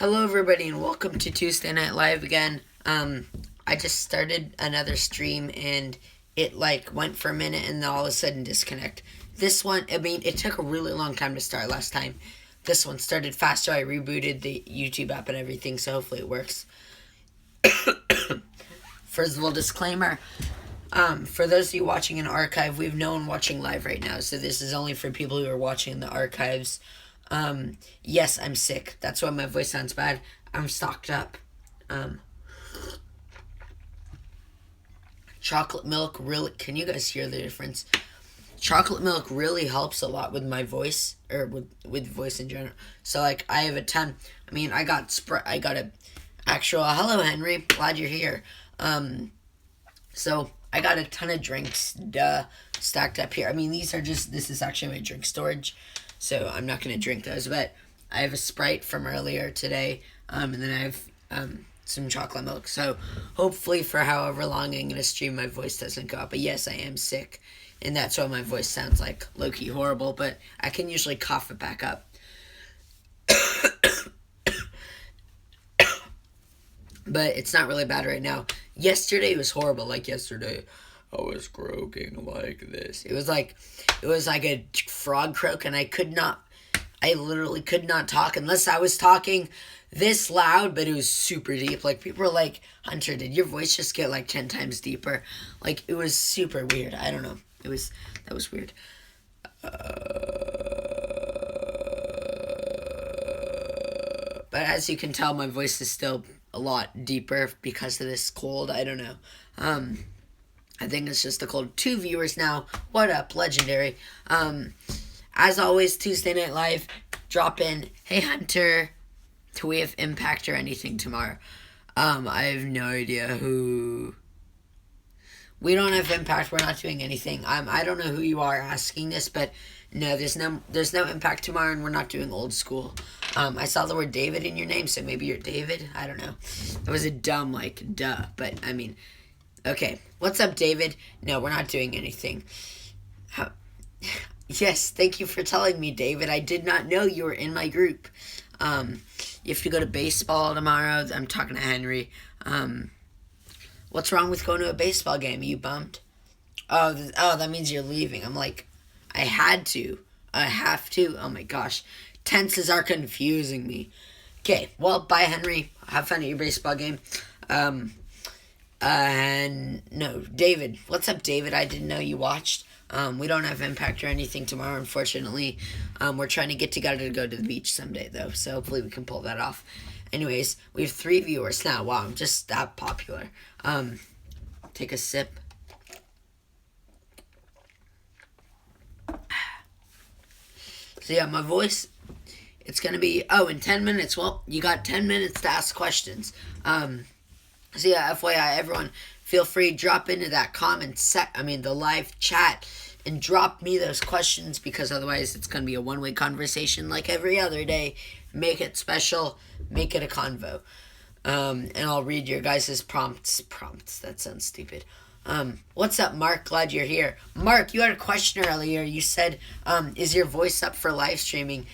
Hello everybody and welcome to Tuesday Night Live again. I just started another stream and it went for a minute and then all of a sudden disconnect. This one, it took a really long time to start last time. This one started faster. I rebooted the YouTube app and everything, so hopefully it works. First of all, disclaimer. For those of you watching in archive, we have no one watching live right now, so this is only for people who are watching in the archives. Yes, I'm sick. That's why my voice sounds bad. I'm stocked up. Chocolate milk really, can you guys hear the difference? Chocolate milk really helps a lot with my voice, or with voice in general. So, I have a ton. I got a actual, hello, Henry. Glad you're here. So, I got a ton of drinks, stacked up here. This is actually my drink storage. So I'm not going to drink those, but I have a Sprite from earlier today, and then I have some chocolate milk. So hopefully for however long I'm going to stream, my voice doesn't go up. But yes, I am sick, and that's why my voice sounds low-key horrible, but I can usually cough it back up. But it's not really bad right now. Yesterday was horrible. Yesterday, I was croaking like this. It was like a frog croak, and I literally could not talk unless I was talking this loud, but it was super deep. People were like, Hunter, did your voice just get 10 times deeper? It was super weird. I don't know. That was weird. But as you can tell, my voice is still a lot deeper because of this cold. I don't know. I think it's just the cold. 2 viewers now. What up, legendary? As always, Tuesday Night Live. Drop in. Hey, Hunter. Do we have Impact or anything tomorrow? I have no idea who. We don't have Impact. We're not doing anything. I don't know who you are asking this, but no, there's no Impact tomorrow, and we're not doing old school. I saw the word David in your name, so maybe you're David. I don't know. It was a dumb duh, but okay. What's up, David? No, we're not doing anything. Yes, thank you for telling me, David. I did not know you were in my group. You have to go to baseball tomorrow. I'm talking to Henry. What's wrong with going to a baseball game? Are you bummed? Oh, that means you're leaving. I'm like, I had to. I have to. Oh my gosh. Tenses are confusing me. Okay, well, bye, Henry. Have fun at your baseball game. And no, David. What's up, David? I didn't know you watched. We don't have Impact or anything tomorrow, unfortunately. We're trying to get together to go to the beach someday, though, so hopefully we can pull that off. Anyways, we have 3 viewers now. Wow, I'm just that popular. Take a sip. So yeah, my voice, it's going to be, in 10 minutes. Well, you got 10 minutes to ask questions. So yeah, FYI, everyone, feel free to drop into that the live chat, and drop me those questions, because otherwise it's going to be a one-way conversation like every other day. Make it special. Make it a convo. And I'll read your guys' prompts. That sounds stupid. What's up, Mark? Glad you're here. Mark, you had a question earlier. You said, is your voice up for live streaming?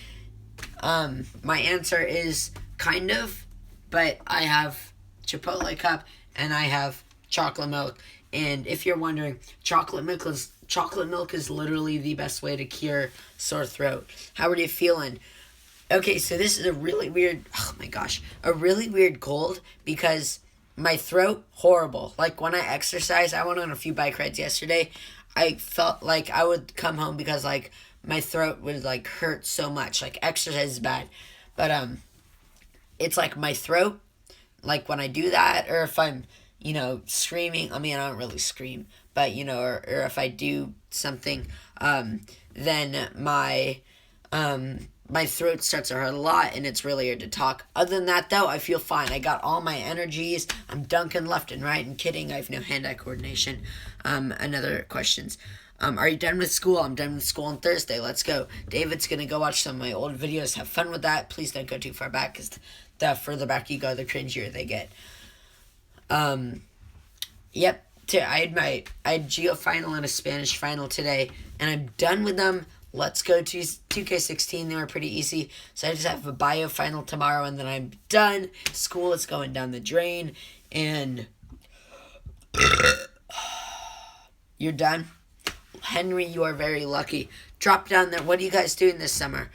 My answer is kind of, but I have Chipotle cup and I have chocolate milk. And if you're wondering, chocolate milk is literally the best way to cure sore throat. How are you feeling? Okay, so this is a really weird cold, because my throat, horrible. When I exercise, I went on a few bike rides yesterday. I felt like I would come home because my throat would hurt so much. Exercise is bad. But it's my throat, when I do that, or if I'm, screaming. I don't really scream, but or if I do something, then my throat starts to hurt a lot, and it's really hard to talk. Other than that, though, I feel fine. I got all my energies. I'm dunking left and right and kidding. I have no hand-eye coordination. Another questions. Are you done with school? I'm done with school on Thursday. Let's go. David's going to go watch some of my old videos. Have fun with that. Please don't go too far back, because the further back you go, the cringier they get. Yep. I had Geo final and a Spanish final today, and I'm done with them let's go to 2K16. They were pretty easy. So I just have a bio final tomorrow, and then I'm done. School is going down the drain, and you're done. Henry, you are very lucky. Drop down there. What are you guys doing this summer?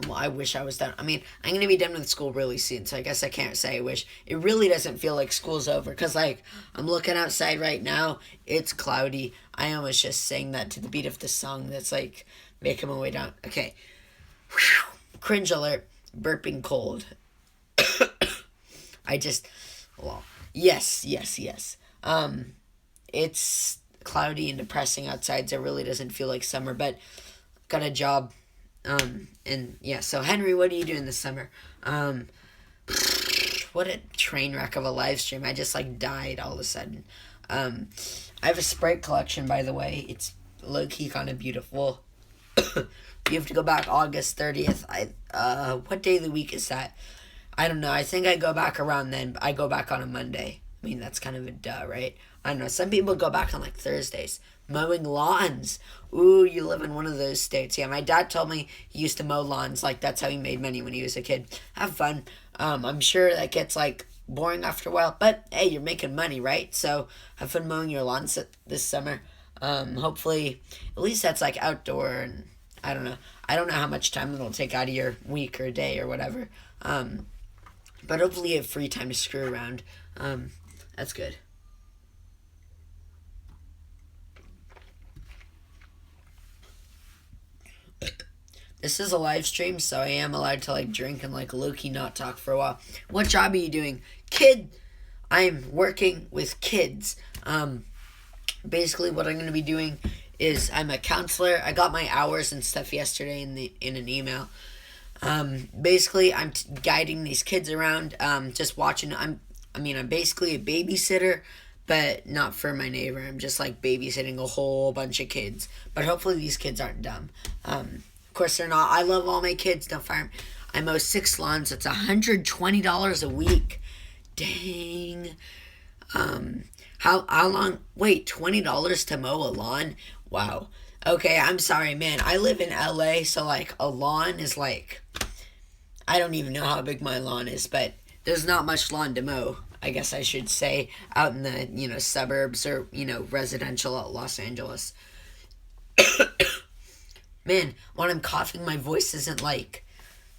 Well, I wish I was done. I mean, I'm going to be done with school really soon, so I guess I can't say I wish. It really doesn't feel like school's over, because, like, I'm looking outside right now. It's cloudy. I almost just sang that to the beat of the song that's, like, making my way down. Okay. Whew. Cringe alert. Burping cold. Well, yes. It's cloudy and depressing outside, so it really doesn't feel like summer, but got a job. And yeah, so Henry, what are you doing this summer? What a train wreck of a live stream. I just like died all of a sudden. I have a Sprite collection, by the way. It's low-key kind of beautiful. You have to go back August 30th. What day of the week is that? I don't know. I think I go back around then. I go back on a Monday. I mean, that's kind of a duh, right? I don't know. Some people go back on like Thursdays. Mowing lawns. Ooh, you live in one of those states. Yeah, my dad told me he used to mow lawns. Like, that's how he made money when he was a kid. Have fun. I'm sure that gets, like, boring after a while. But, hey, you're making money, right? So, have fun mowing your lawns this summer. Hopefully, at least that's, like, outdoor. And I don't know. I don't know how much time it'll take out of your week or day or whatever. But hopefully you have free time to screw around. That's good. This is a live stream, so I am allowed to, like, drink and, like, low-key not talk for a while. What job are you doing? I'm working with kids. Basically what I'm going to be doing is I'm a counselor. I got my hours and stuff yesterday in an email. Basically, I'm guiding these kids around, just watching. I'm basically a babysitter, but not for my neighbor. I'm just, like, babysitting a whole bunch of kids. But hopefully these kids aren't dumb. Of course they're not. I love all my kids. Don't fire them. I mow 6 lawns. It's $120 a week. Dang. How long? Wait, $20 to mow a lawn? Wow. Okay, I'm sorry, man. I live in LA, so, like, a lawn is, like, I don't even know how big my lawn is, but there's not much lawn to mow, I guess I should say, out in the, suburbs or, residential Los Angeles. Man, when I'm coughing, my voice isn't, like,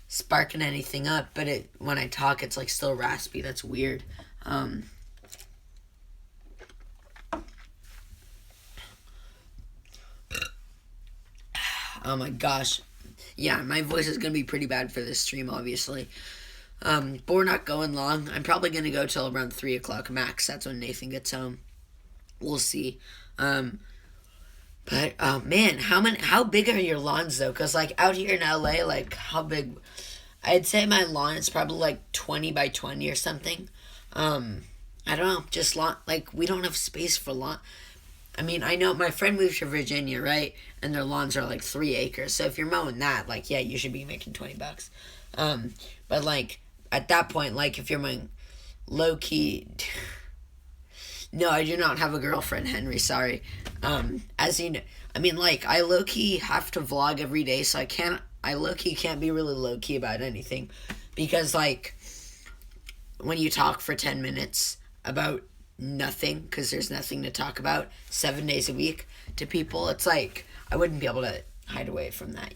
sparking anything up, but when I talk, it's, like, still raspy. That's weird. Oh, my gosh. Yeah, my voice is going to be pretty bad for this stream, obviously. But we're not going long. I'm probably going to go till around 3 o'clock max. That's when Nathan gets home. We'll see. But, man, how big are your lawns, though? Because, like, out here in LA, like, how big? I'd say my lawn is probably, like, 20 by 20 or something. I don't know. Just lawn, like, we don't have space for lawn. I mean, I know my friend moved to Virginia, right? And their lawns are, like, 3 acres. So if you're mowing that, like, yeah, you should be making $20. But, like, at that point, like, if you're mowing low-key... No, I do not have a girlfriend, Henry, sorry. As you know, I mean, like, I low-key have to vlog every day, so I low-key can't be really low-key about anything. Because, like, when you talk for 10 minutes about nothing, because there's nothing to talk about 7 days a week to people, it's like, I wouldn't be able to hide away from that,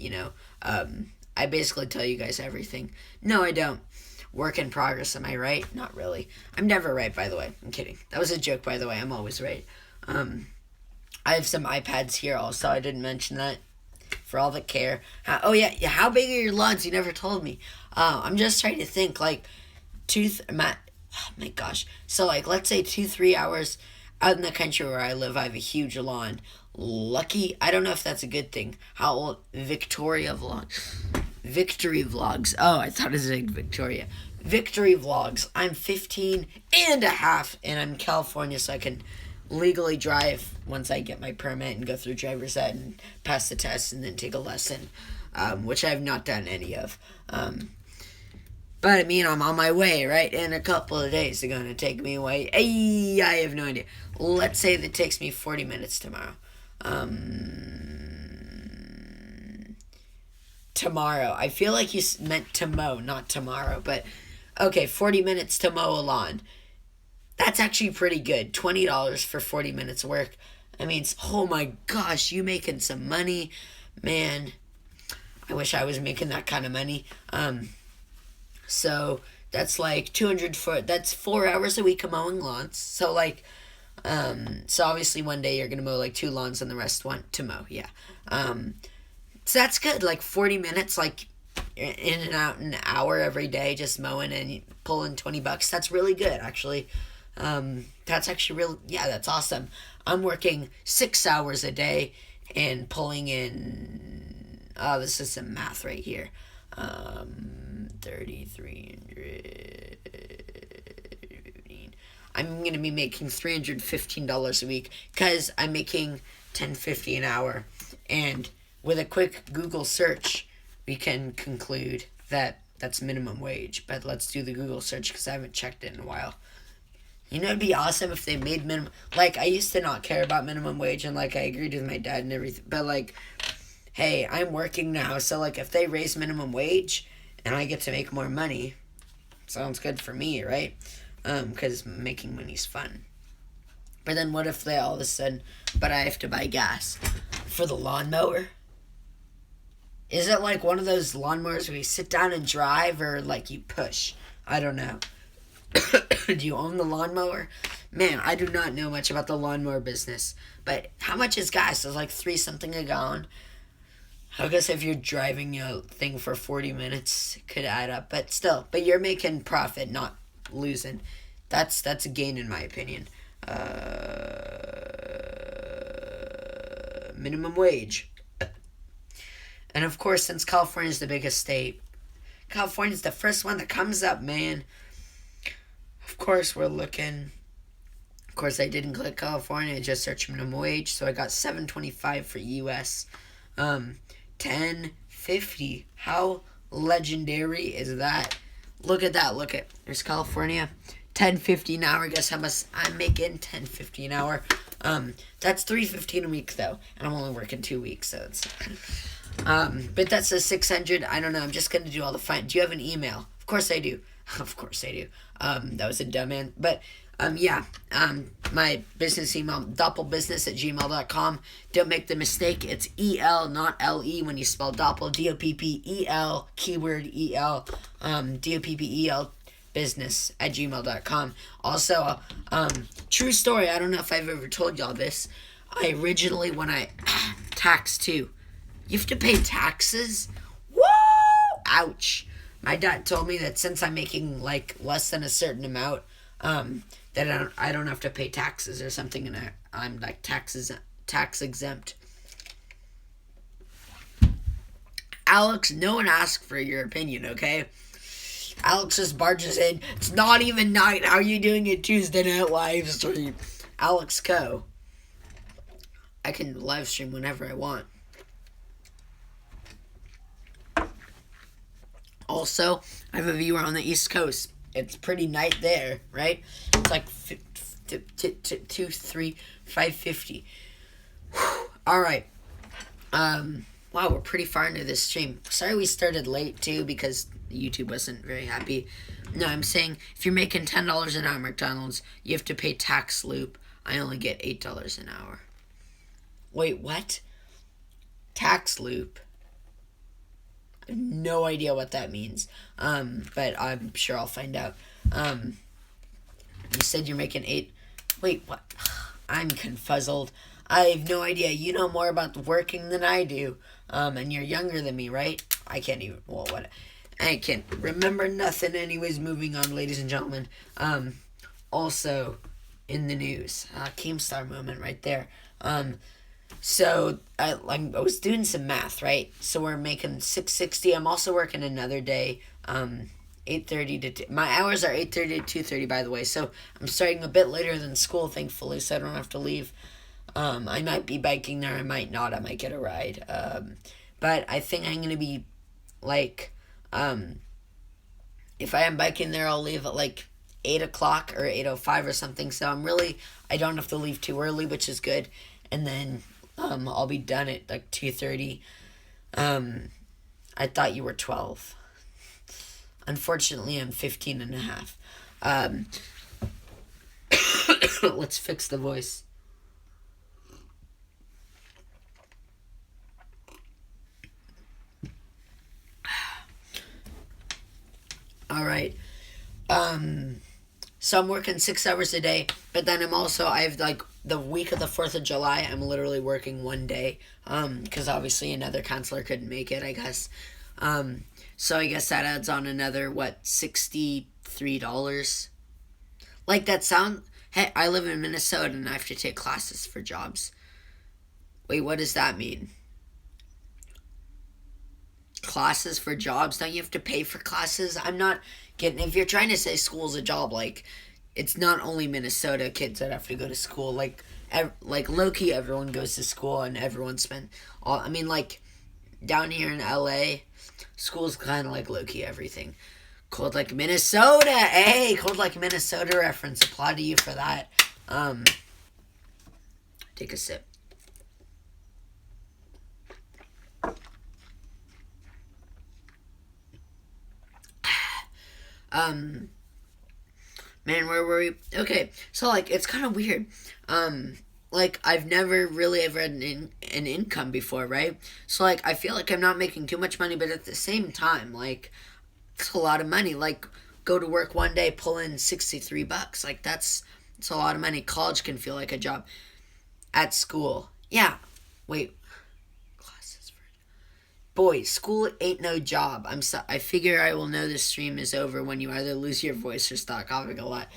I basically tell you guys everything. No, I don't. Work in progress, am I right? Not really. I'm never right, by the way. I'm kidding. That was a joke, by the way. I'm always right. I have some iPads here also. I didn't mention that for all that care. How big are your lawns? You never told me. I'm just trying to think, like, oh my gosh. So, like, let's say 2-3 hours out in the country where I live, I have a huge lawn. Lucky? I don't know if that's a good thing. How old? Victory Vlogs. Oh, I thought it was like Victoria. Victory Vlogs. I'm 15 and a half, and I'm in California, so I can legally drive once I get my permit and go through driver's ed and pass the test and then take a lesson, which I have not done any of. But, I mean, I'm on my way, right? In a couple of days, they're going to take me away. Hey, I have no idea. Let's say that it takes me 40 minutes tomorrow. tomorrow. I feel like you meant to mow, not tomorrow. But, okay, 40 minutes to mow a lawn. That's actually pretty good. $20 for 40 minutes of work. I mean, oh my gosh, you making some money. Man, I wish I was making that kind of money. So that's like 200 for, that's 4 hours a week of mowing lawns. So like, so obviously one day you're going to mow like 2 lawns and the rest want to mow. Yeah. So that's good. Like 40 minutes, like in and out an hour every day, just mowing and pulling $20. That's really good, actually. That's actually real. Yeah, that's awesome. I'm working 6 hours a day and pulling in, oh, this is some math right here. 3,300. I'm going to be making $315 a week because I'm making $10.50 an hour. And with a quick Google search, we can conclude that that's minimum wage. But let's do the Google search because I haven't checked it in a while. You know, it'd be awesome if they made minimum... Like, I used to not care about minimum wage, and, like, I agreed with my dad and everything. But, like, hey, I'm working now, so, like, if they raise minimum wage and I get to make more money, sounds good for me, right? Because making money's fun. But then what if they all of a sudden... But I have to buy gas for the lawnmower? Is it, like, one of those lawnmowers where you sit down and drive, or, like, you push? I don't know. Do you own the lawnmower? Man, I do not know much about the lawnmower business. But how much is gas? It's like 3 something a gallon. I guess if you're driving a thing for 40 minutes, it could add up. But still, but you're making profit, not losing. That's a gain in my opinion. Minimum wage. And of course, since California is the biggest state, California's the first one that comes up, man. Of course, we're looking. Of course, I didn't click California. I just searched minimum wage, so I got $7.25 for U.S. $10.50. How legendary is that? Look at that. Look at, there's California. $10.50 an hour. Guess how much I'm making? $10.50 an hour. That's $3.15 a week though, and I'm only working 2 weeks, so it's. But that's a 600. I don't know. I'm just gonna do all the fine. Do you have an email? Of course I do. Of course I do. That was a dumb man. But, yeah. My business email, doppelbusiness@gmail.com. Don't make the mistake. It's E-L, not L-E when you spell doppel. D-O-P-P-E-L, keyword E-L, D-O-P-P-E-L, business@gmail.com. Also, true story. I don't know if I've ever told y'all this. I originally, when I, tax too. You have to pay taxes? Woo! Ouch. My dad told me that since I'm making, like, less than a certain amount, that I don't have to pay taxes or something, and I'm, like, tax exempt. Alex, no one asked for your opinion, okay? Alex just barges in. It's not even night. How are you doing a Tuesday night live stream? Alex Co. I can live stream whenever I want. Also, I have a viewer on the East Coast. It's pretty night there, right? It's like 5:50. All right. Wow, we're pretty far into this stream. Sorry we started late, too, because YouTube wasn't very happy. No, I'm saying if you're making $10 an hour at McDonald's, you have to pay tax loop. I only get $8 an hour. Wait, what? Tax loop? I have no idea what that means, but I'm sure I'll find out. You said you're making 8. Wait, what? I'm confuzzled. I have no idea. You know more about working than I do, and you're younger than me, right? I can't even. Well, what? I can't remember nothing. Anyways, moving on, ladies and gentlemen. Also, in the news, Keemstar moment right there. So I was doing some math, right? So we're making $660. I'm also working another day, 8:30 to my hours are 8:30 to 2:30, by the way. So I'm starting a bit later than school, thankfully, so I don't have to leave. I might be biking there, I might not. I might get a ride. But I think I'm gonna be like, if I am biking there, I'll leave at like 8 o'clock or 8:05 or something. So I don't have to leave too early, which is good. And then I'll be done at like 2:30. I thought you were 12. Unfortunately, I'm 15 and a half. Let's fix the voice. All right. So I'm working 6 hours a day, but then I have like the week of the 4th of July, I'm literally working one day, because obviously another counselor couldn't make it, I guess. So I guess that adds on another, $63? Like that sound, hey, I live in Minnesota and I have to take classes for jobs. Wait, what does that mean? Classes for jobs? Don't you have to pay for classes? I'm not getting, if you're trying to say school's a job, like, it's not only Minnesota kids that have to go to school. Like low-key, everyone goes to school and everyone like, down here in LA, school's kind of like low-key everything. Cold like Minnesota, hey, cold like Minnesota reference. Applaud to you for that. Take a sip. Man, where were we? Okay, so, like, it's kind of weird. Like, I've never really ever had an income before, right? So, like, I feel like I'm not making too much money, but at the same time, like, it's a lot of money. Like, go to work one day, pull in $63. Like, it's a lot of money. College can feel like a job. At school. Yeah. Wait. Boy, school ain't no job. I figure I will know this stream is over when you either lose your voice or start coughing a lot.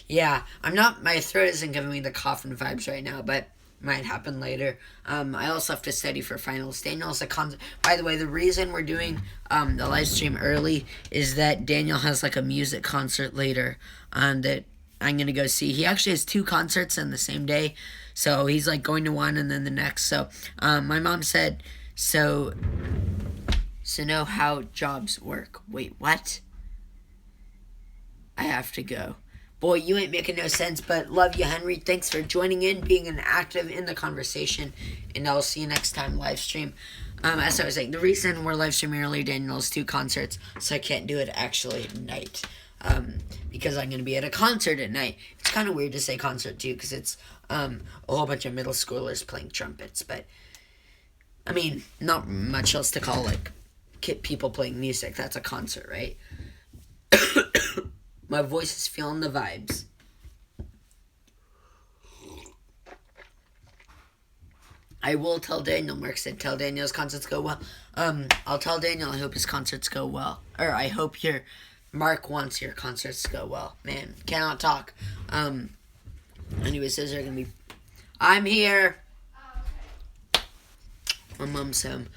Yeah, my throat isn't giving me the coughing vibes right now, but might happen later. I also have to study for finals. Daniel's by the way, the reason we're doing the live stream early is that Daniel has like a music concert later that I'm going to go see. He actually has 2 concerts in the same day, so he's like going to one and then the next. So my mom said, so know how jobs work. Wait, what? I have to go. Boy, you ain't making no sense, but love you, Henry. Thanks for joining in, being an active in the conversation, and I'll see you next time live stream. As I was saying, the reason we're live streaming early, Daniel's 2 concerts, so I can't do it actually at night, because I'm going to be at a concert at night. It's kind of weird to say concert, too, because it's a whole bunch of middle schoolers playing trumpets, but I mean, not much else to call, like, people playing music. That's a concert, right? My voice is feeling the vibes. I will tell Daniel. Mark said, tell Daniel's concerts go well. I'll tell Daniel I hope his concerts go well. Or I hope Mark wants your concerts to go well. Man, cannot talk. Anyways, those are going to be... I'm here. My mom's home.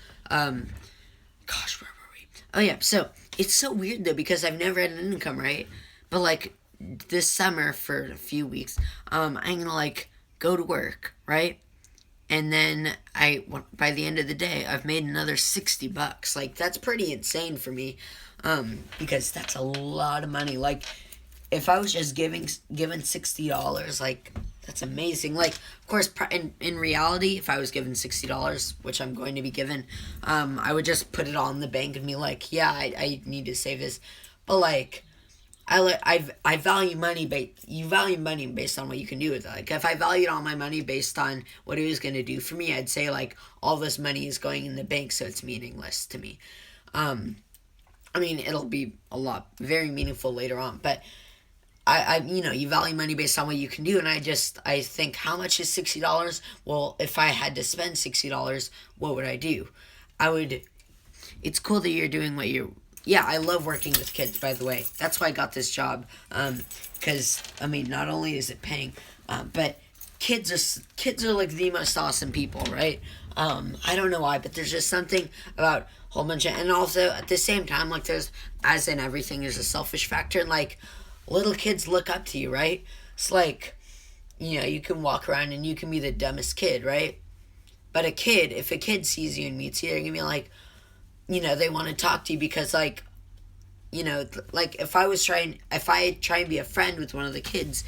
Gosh, where were we? Oh, yeah, so, it's so weird, though, because I've never had an income, right? But, like, this summer, for a few weeks, I'm gonna, like, go to work, right? And then, by the end of the day, I've made another $60. Like, that's pretty insane for me, because that's a lot of money. Like, if I was just given $60, like... That's amazing. Like, of course, in reality, if I was given $60, which I'm going to be given, I would just put it all in the bank and be like, yeah, I need to save this. But, like, I value money, you value money based on what you can do with it. Like, if I valued all my money based on what it was going to do for me, I'd say, like, all this money is going in the bank, so it's meaningless to me. I mean, it'll be very meaningful later on, but... you value money based on what you can do, and I think, how much is $60? Well, if I had to spend $60, what would I do? It's cool that you're doing what you're, I love working with kids, by the way. That's why I got this job, because, I mean, not only is it paying, but kids are, like, the most awesome people, right? I don't know why, but there's just something about a whole bunch of, and also, at the same time, like, there's, as in everything, there's a selfish factor, and, like, little kids look up to you, right? It's like, you can walk around and you can be the dumbest kid, right? But if a kid sees you and meets you, they're going to be like, they want to talk to you because, like, like, if I try and be a friend with one of the kids,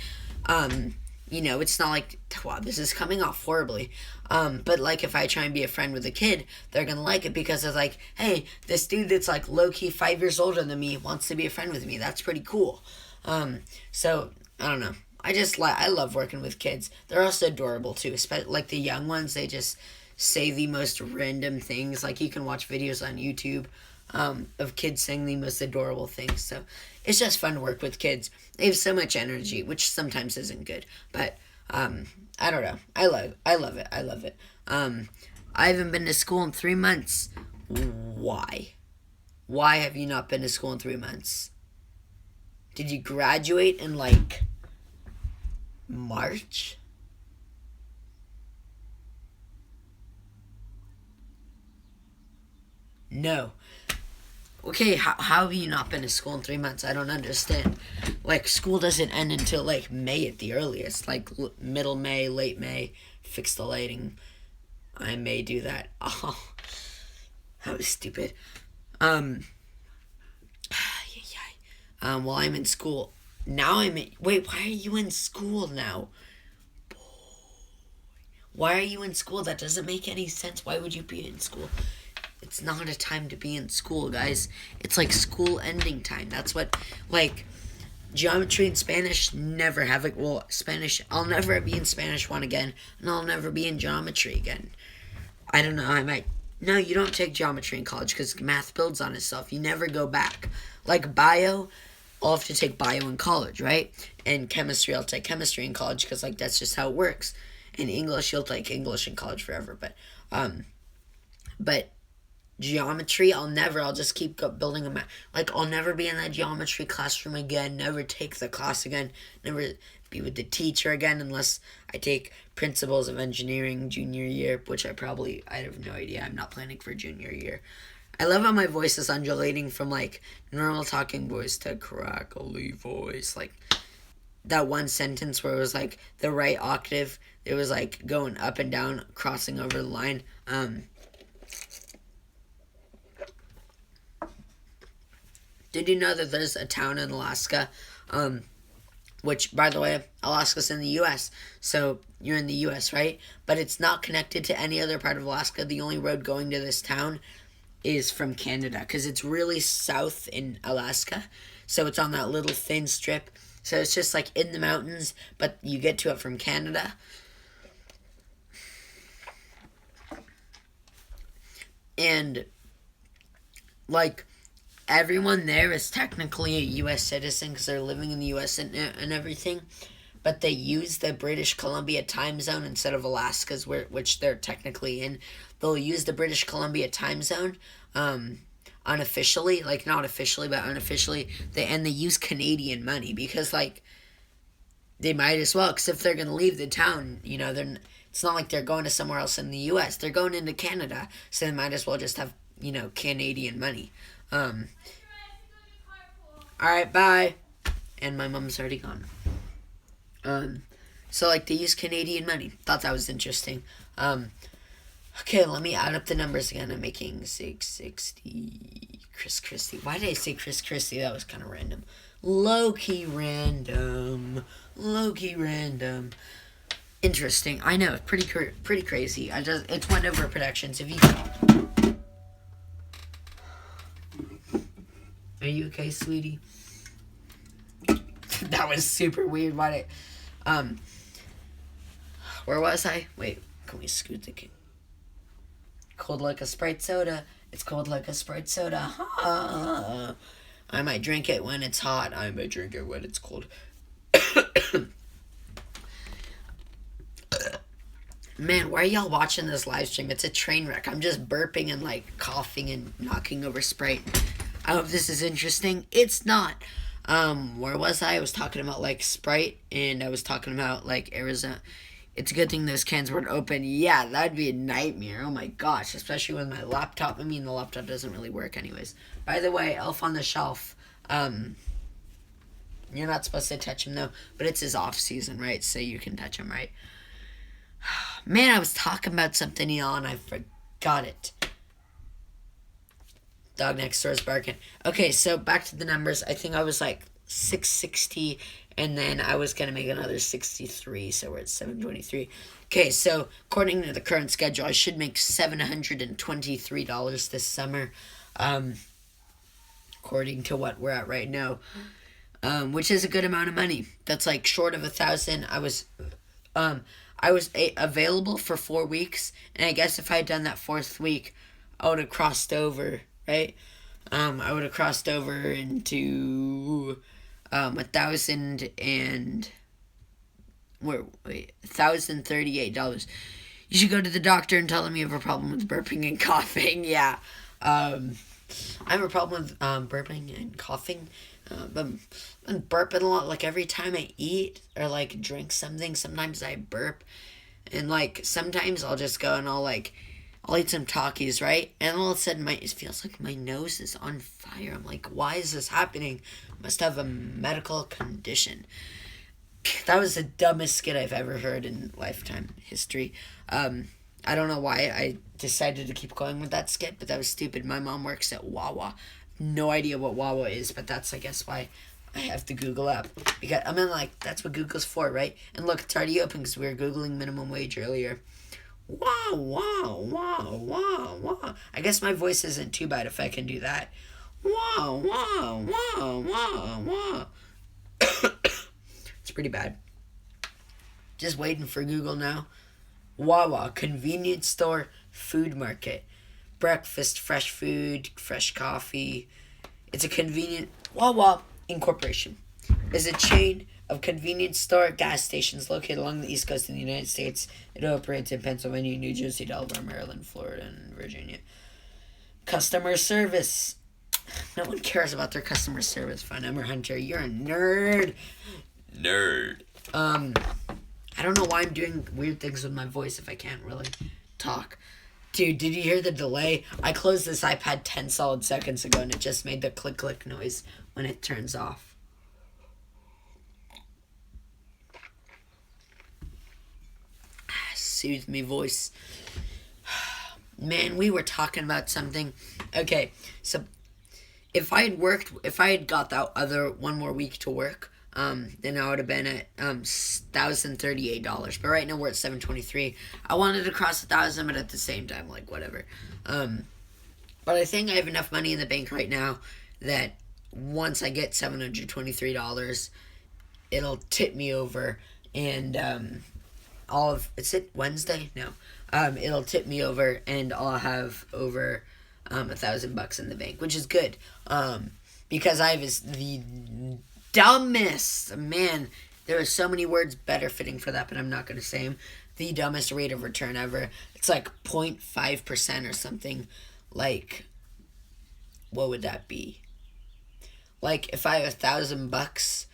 it's not like, wow, this is coming off horribly. But like if I try and be a friend with a kid, they're gonna like it because it's like, hey, this dude that's like low key 5 years older than me wants to be a friend with me. That's pretty cool. So I don't know. I love working with kids. They're also adorable too. Especially like the young ones, they just say the most random things. Like you can watch videos on YouTube of kids saying the most adorable things. So it's just fun to work with kids. They have so much energy, which sometimes isn't good. But I don't know. I love it. I love it. I haven't been to school in 3 months. Why? Why have you not been to school in 3 months? Did you graduate in like March? No. Okay, how have you not been to school in 3 months? I don't understand. Like, school doesn't end until, like, May at the earliest. Like, middle May, late May. Fix the lighting. I may do that. Oh, that was stupid. Well, I'm in school. Now wait, why are you in school now? Why are you in school? That doesn't make any sense. Why would you be in school? It's not a time to be in school, guys. It's like school ending time. That's what, like, geometry and Spanish never have it. Well, Spanish, I'll never be in Spanish 1 again, and I'll never be in geometry again. I don't know, I might. No, you don't take geometry in college because math builds on itself. You never go back. Like bio, I'll have to take bio in college, right? And chemistry, I'll take chemistry in college because, like, that's just how it works. And English, you'll take English in college forever. But geometry, I'll just keep building a math. Like, I'll never be in that geometry classroom again, never take the class again, never be with the teacher again unless I take principles of engineering junior year, which I have no idea. I'm not planning for junior year. I love how my voice is undulating from, like, normal talking voice to crackly voice. Like, that one sentence where it was, like, the right octave, it was, like, going up and down, crossing over the line. Did you know that there's a town in Alaska, which, by the way, Alaska's in the U.S., so you're in the U.S., right? But it's not connected to any other part of Alaska. The only road going to this town is from Canada, because it's really south in Alaska, so it's on that little thin strip. So it's just, like, in the mountains, but you get to it from Canada. And, like, everyone there is technically a U.S. citizen because they're living in the U.S. and everything, but they use the British Columbia time zone instead of Alaska's, which they're technically in. They'll use the British Columbia time zone unofficially, like not officially, but unofficially. They use Canadian money because, like, they might as well, because if they're going to leave the town, it's not like they're going to somewhere else in the U.S. They're going into Canada, so they might as well just have, Canadian money. Alright, bye. And my mom's already gone. So, like, they use Canadian money. Thought that was interesting. Okay, let me add up the numbers again. I'm making 660. Chris Christie. Why did I say Chris Christie? That was kind of random. Low-key random. Interesting. I know, pretty crazy. It's went over predictions. Are you okay, sweetie? That was super weird. Where was I? Wait, can we scoot the king? Cold like a Sprite soda. It's cold like a Sprite soda. I might drink it when it's hot. I might drink it when it's cold. Man, why are y'all watching this live stream? It's a train wreck. I'm just burping and, like, coughing and knocking over Sprite. I hope this is interesting. It's not. Where was I? I was talking about, like, Sprite, and I was talking about, like, Arizona. It's a good thing those cans weren't open. Yeah, that'd be a nightmare. Oh my gosh, especially with my laptop. I mean, the laptop doesn't really work anyways. By the way, Elf on the Shelf. You're not supposed to touch him, though, but it's his off-season, right? So you can touch him, right? Man, I was talking about something, y'all, and I forgot it. Dog next door is barking. Okay, so back to the numbers. I think I was like 660 and then I was going to make another 63, so we're at 723. Okay, so according to the current schedule, I should make $723 this summer, according to what we're at right now, which is a good amount of money. That's like short of 1,000. I was available for 4 weeks, and I guess if I had done that 4th week, I would have crossed over, right? I would have crossed over into $1,038. You should go to the doctor and tell them you have a problem with burping and coughing. Yeah. I have a problem with burping and coughing. I'm burping a lot. Like every time I eat or like drink something, sometimes I burp. And like sometimes I'll just go and I'll eat some Takis, right? And all of a sudden it feels like my nose is on fire. I'm like, why is this happening? Must have a medical condition. That was the dumbest skit I've ever heard in Lifetime history. I don't know why I decided to keep going with that skit, but that was stupid. My mom works at Wawa. No idea what Wawa is, but that's, I guess, why I have to Google up. Because, I mean, like, that's what Google's for, right? And look, it's already open because we were Googling minimum wage earlier. Wow, wow, wow, wow, wow. I guess my voice isn't too bad if I can do that. Wow, wow, wow, wow, wow. It's pretty bad. Just waiting for Google now. Wawa, convenience store, food market. Breakfast, fresh food, fresh coffee. It's a convenient... Wawa Incorporation is a chain of convenience store gas stations located along the east coast of the United States. It operates in Pennsylvania, New Jersey, Delaware, Maryland, Florida, and Virginia. Customer service. No one cares about their customer service. Fine, Emmer Hunter, you're a nerd. Nerd. I don't know why I'm doing weird things with my voice if I can't really talk. Dude, did you hear the delay? I closed this iPad 10 solid seconds ago and it just made the click noise when it turns off. Soothe me voice. Man, we were talking about something. Okay, so if I had got that other one more week to work, then I would have been at $1,038. But right now we're at $723. I wanted to cross 1,000, but at the same time, like whatever. But I think I have enough money in the bank right now that once I get $723, it'll tip me over, and is it Wednesday? No. It'll tip me over, and I'll have over $1,000 in the bank, which is good. Because I have the dumbest, man, there are so many words better fitting for that, but I'm not going to say them. The dumbest rate of return ever. It's like 0.5% or something. Like, what would that be? Like, if I have $1,000,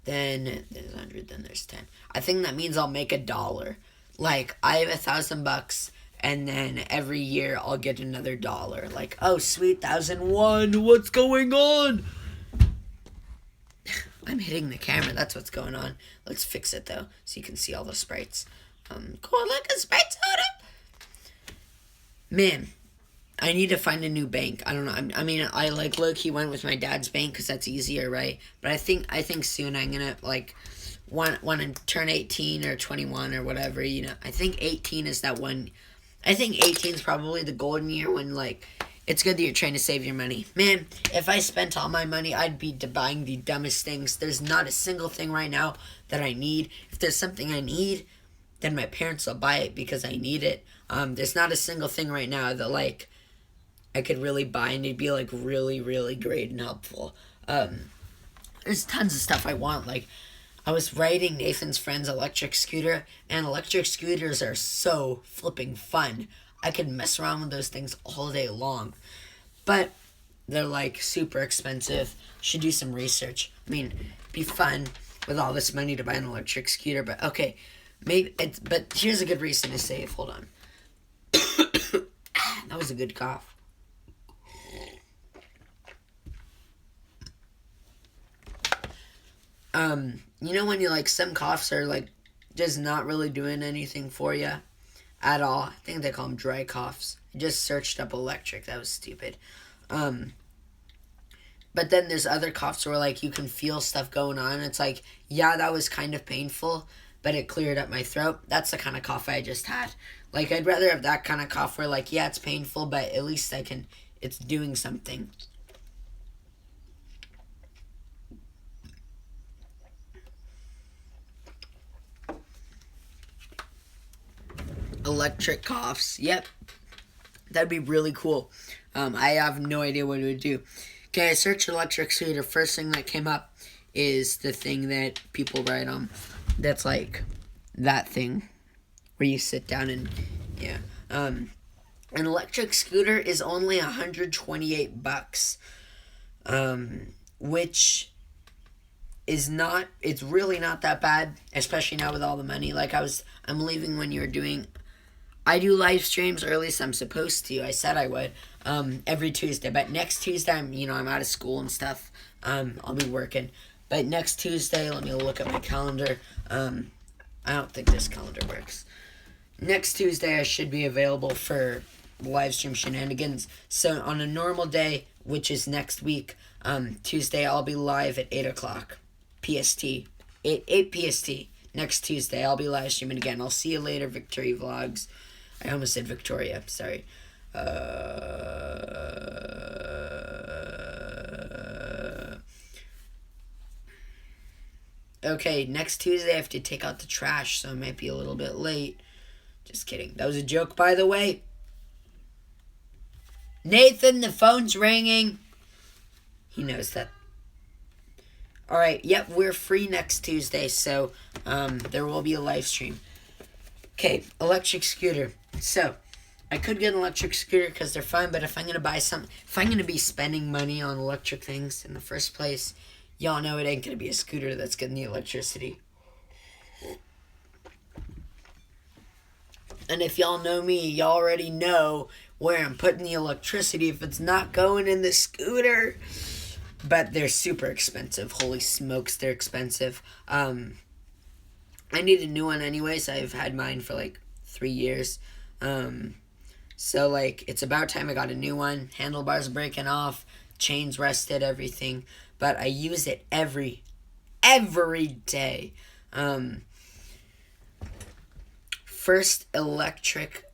then there's 100, then there's 10. I think that means I'll make $1. Like, I have $1,000, and then every year I'll get another $1. Like, oh, sweet, 1,001, what's going on? I'm hitting the camera, that's what's going on. Let's fix it, though, so you can see all the sprites. Cool, look, a sprite soda! Man, I need to find a new bank. I don't know. I mean, I like low-key went with my dad's bank because that's easier, right? But I think soon I'm gonna like want to turn 18 or 21 or whatever. You know, I think 18 is that one. I think 18 is probably the golden year when like it's good that you're trying to save your money. Man, if I spent all my money, I'd be buying the dumbest things. There's not a single thing right now that I need. If there's something I need, then my parents will buy it because I need it. There's not a single thing right now that like I could really buy and it'd be like really, really great and helpful. There's tons of stuff I want. Like, I was riding Nathan's friend's electric scooter, and electric scooters are so flipping fun. I could mess around with those things all day long. But they're like super expensive. Should do some research. I mean, it'd be fun with all this money to buy an electric scooter, but okay. But here's a good reason to save. Hold on. That was a good cough. You know when you like some coughs are like just not really doing anything for you at all. I think they call them dry coughs. I just searched up electric. That was stupid. But then there's other coughs where, like, you can feel stuff going on. It's like, yeah, that was kind of painful, but it cleared up my throat. That's the kind of cough I just had. Like, I'd rather have that kind of cough where, like, yeah, it's painful, but at least it's doing something. Electric coughs. Yep. That'd be really cool. I have no idea what it would do. Okay, I searched electric scooter. First thing that came up is the thing that people ride on. That's like that thing where you sit down and, yeah. An electric scooter is only $128, which is not, it's really not that bad, especially now with all the money. Like I'm leaving when you're doing, I do live streams, or at least I'm supposed to. I said I would, every Tuesday. But next Tuesday, I'm out of school and stuff. I'll be working. But next Tuesday, let me look at my calendar. I don't think this calendar works. Next Tuesday, I should be available for live stream shenanigans. So on a normal day, which is next week, Tuesday, I'll be live at 8 o'clock PST. 8 PST. Next Tuesday, I'll be live streaming again. I'll see you later, Victoria Vlogs. I almost said Victoria. Sorry. Okay, next Tuesday I have to take out the trash, so I might be a little bit late. Just kidding. That was a joke, by the way. Nathan, the phone's ringing. He knows that. Alright, yep, we're free next Tuesday, so there will be a live stream. Okay, electric scooter. So, I could get an electric scooter because they're fun, but if I'm going to buy something, if I'm going to be spending money on electric things in the first place, y'all know it ain't going to be a scooter that's getting the electricity. And if y'all know me, y'all already know where I'm putting the electricity if it's not going in the scooter. But they're super expensive. Holy smokes, they're expensive. I need a new one anyways. I've had mine for like 3 years. So like it's about time I got a new one. Handlebars breaking off, chains rusted, everything. But I use it every day. First electric.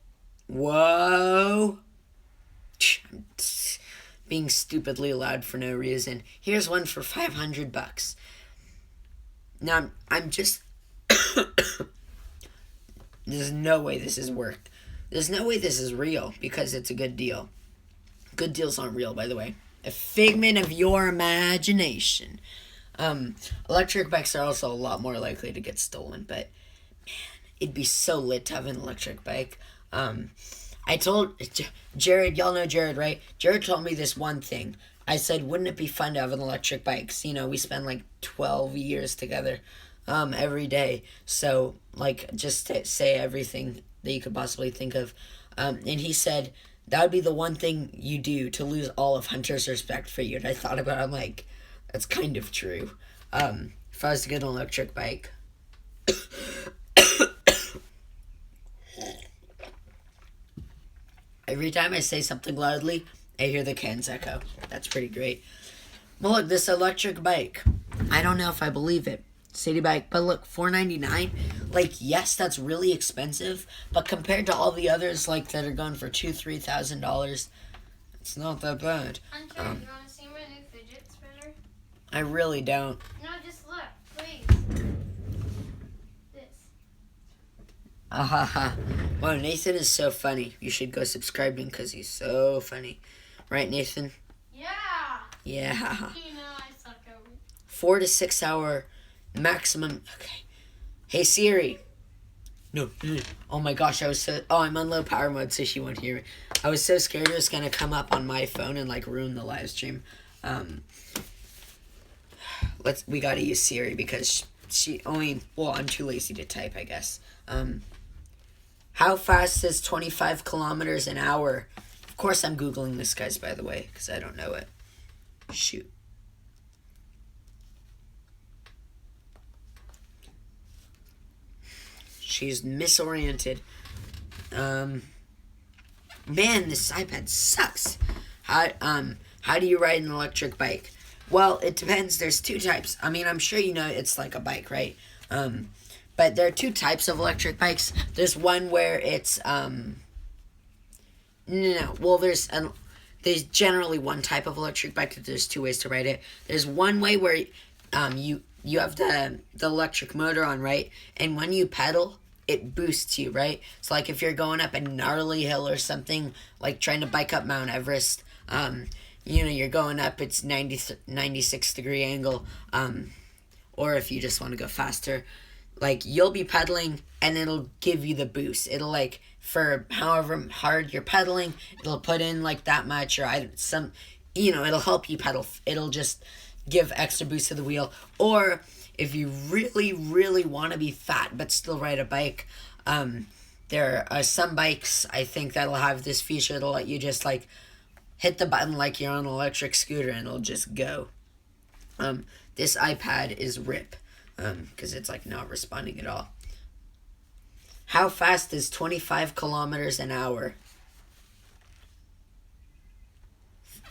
Whoa. I'm being stupidly loud for no reason. Here's one for $500. Now I'm just. There's no way this is worked. There's no way this is real because it's a good deal. Good deals aren't real, by the way. A figment of your imagination. Electric bikes are also a lot more likely to get stolen, but man, it'd be so lit to have an electric bike. I told Jared, y'all know Jared, right? Jared told me this one thing. I said, wouldn't it be fun to have an electric bike? You know, we spend like 12 years together every day. So, like, just to say everything that you could possibly think of. And he said, that would be the one thing you do to lose all of Hunter's respect for you. And I thought about it, I'm like, that's kind of true. If I was to get an electric bike. Every time I say something loudly, I hear the cans echo. That's pretty great. Well, look, this electric bike. I don't know if I believe it. City bike, but look, $499. Like, yes, that's really expensive, but compared to all the others, like that are going for $2,000-$3,000, it's not that bad. Hunter, you want to see my new fidget spinner? I really don't. No, just look, please. This. Wow, Nathan is so funny. You should go subscribe to him because he's so funny. Right, Nathan? Yeah. Yeah. You know I suck over. 4 to 6 hour maximum. Okay. Hey, Siri. No. Oh my gosh, I was so... Oh, I'm on low power mode, so she won't hear me. I was so scared it was going to come up on my phone and, like, ruin the live stream. We got to use Siri because she only... Well, I'm too lazy to type, I guess. How fast is 25 kilometers an hour? Of course I'm Googling this, guys, by the way, because I don't know it. Shoot. She's misoriented. Man, this iPad sucks. How do you ride an electric bike? Well, it depends. There's two types. I mean, I'm sure you know it's like a bike, right? But there are two types of electric bikes. There's one where it's no. Well, there's generally one type of electric bike. There's two ways to ride it. There's one way where you have the electric motor on, right? And when you pedal, it boosts you, right? So like if you're going up a gnarly hill or something, like trying to bike up Mount Everest, you're going up, it's 96-degree angle, or if you just want to go faster, like you'll be pedaling and it'll give you the boost. It'll like, for however hard you're pedaling, it'll put in like that much, or it'll help you pedal. It'll just give extra boost to the wheel. Or if you really, really want to be fat but still ride a bike, there are some bikes, I think, that'll have this feature. It'll let you just like hit the button like you're on an electric scooter and it'll just go. This iPad is RIP, because it's like not responding at all. How fast is 25 kilometers an hour?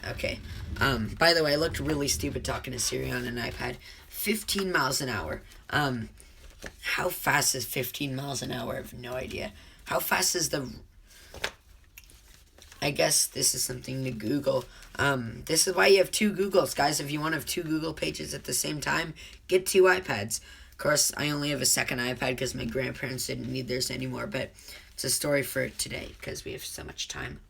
Okay. By the way, I looked really stupid talking to Siri on an iPad. 15 miles an hour. How fast is 15 miles an hour? I have no idea. How fast is I guess this is something to Google. This is why you have two Googles, guys. If you want to have two Google pages at the same time, get two iPads. Of course, I only have a second iPad because my grandparents didn't need theirs anymore, but it's a story for today because we have so much time.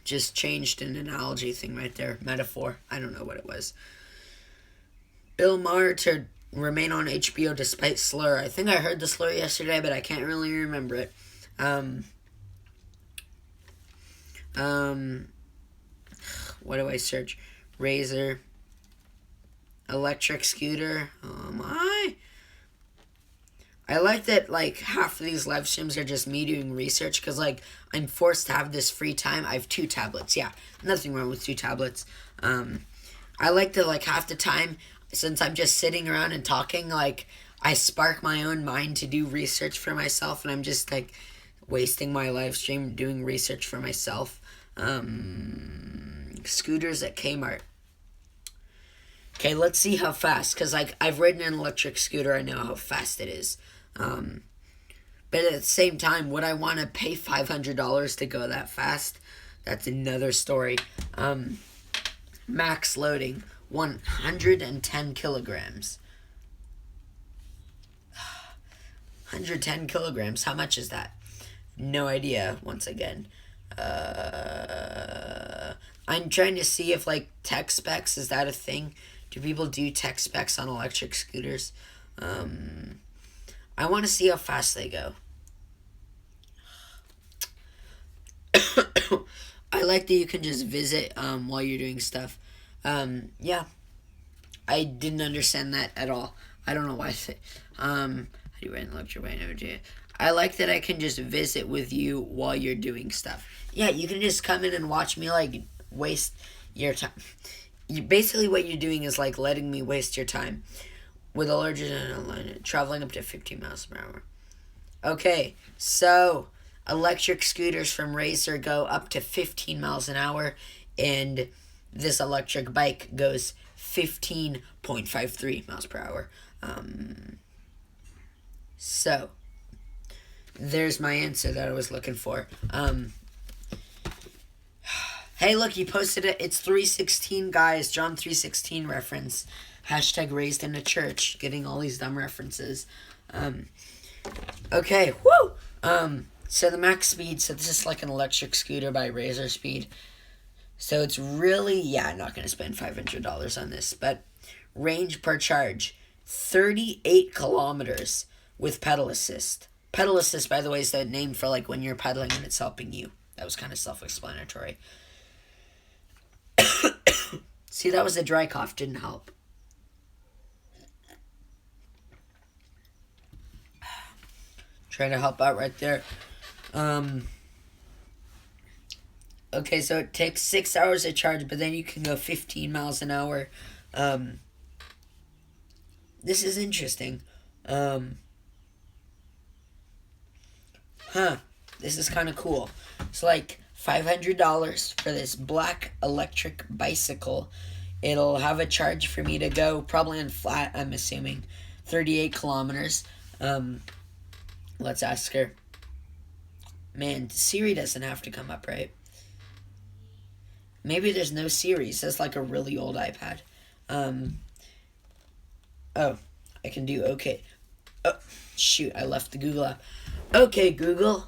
Just changed an analogy thing right there. Metaphor. I don't know what it was. Bill Maher to remain on HBO despite slur. I think I heard the slur yesterday, but I can't really remember it. What do I search? Razor. Electric scooter. Oh my. I like that, like, half of these live streams are just me doing research, because, like, I'm forced to have this free time. I have 2 tablets. Yeah, nothing wrong with 2 tablets. I like that, like, half the time, since I'm just sitting around and talking, like, I spark my own mind to do research for myself, and I'm just, like, wasting my live stream doing research for myself. Scooters at Kmart. Okay, let's see how fast, because, like, I've ridden an electric scooter. I know how fast it is. But at the same time, would I want to pay $500 to go that fast? That's another story. Max loading, 110 kilograms. 110 kilograms, how much is that? No idea, once again. I'm trying to see if, like, tech specs, is that a thing? Do people do tech specs on electric scooters? I want to see how fast they go. I like that you can just visit while you're doing stuff. Yeah. I didn't understand that at all. I don't know why I say. How do you write an electric bike? Never do it. I like that I can just visit with you while you're doing stuff. Yeah, you can just come in and watch me, like, waste your time. Basically what you're doing is, like, letting me waste your time. With a larger line, traveling up to 15 miles per hour. Okay, so electric scooters from Racer go up to 15 miles an hour, and this electric bike goes 15.53 miles per hour. So, there's my answer that I was looking for. Hey, look, you posted it. It's 3:16, guys. John 3:16 reference. Hashtag raised in a church. Getting all these dumb references. Okay, woo! So the max speed, so this is like an electric scooter by Razor Speed. So it's really, yeah, I'm not going to spend $500 on this. But range per charge, 38 kilometers with pedal assist. Pedal assist, by the way, is the name for, like, when you're pedaling and it's helping you. That was kind of self-explanatory. See, that was a dry cough. Didn't help. Trying to help out right there. Okay, so it takes 6 hours to charge, but then you can go 15 miles an hour. This is interesting. This is kind of cool. So, like, $500 for this black electric bicycle. It'll have a charge for me to go, probably on flat, I'm assuming, 38 kilometers. Let's ask her. Man, Siri doesn't have to come up, right? Maybe there's no Siri. It says like a really old iPad. Oh, I can do okay. Oh, shoot, I left the Google app. Okay, Google.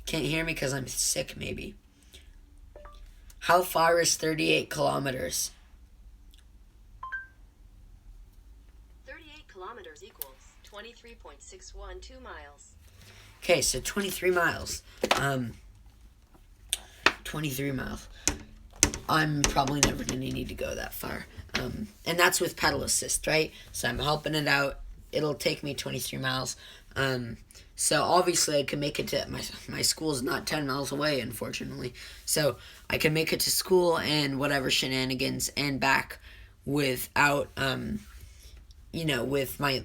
Can't hear me because I'm sick, maybe. How far is 38 kilometers? 38 kilometers equals 23.612 miles. Okay, so 23 miles. 23 miles. I'm probably never going to need to go that far. And that's with pedal assist, right? So I'm helping it out. It'll take me 23 miles. So obviously I can make it to my school's not 10 miles away, unfortunately. So I can make it to school and whatever shenanigans and back without with my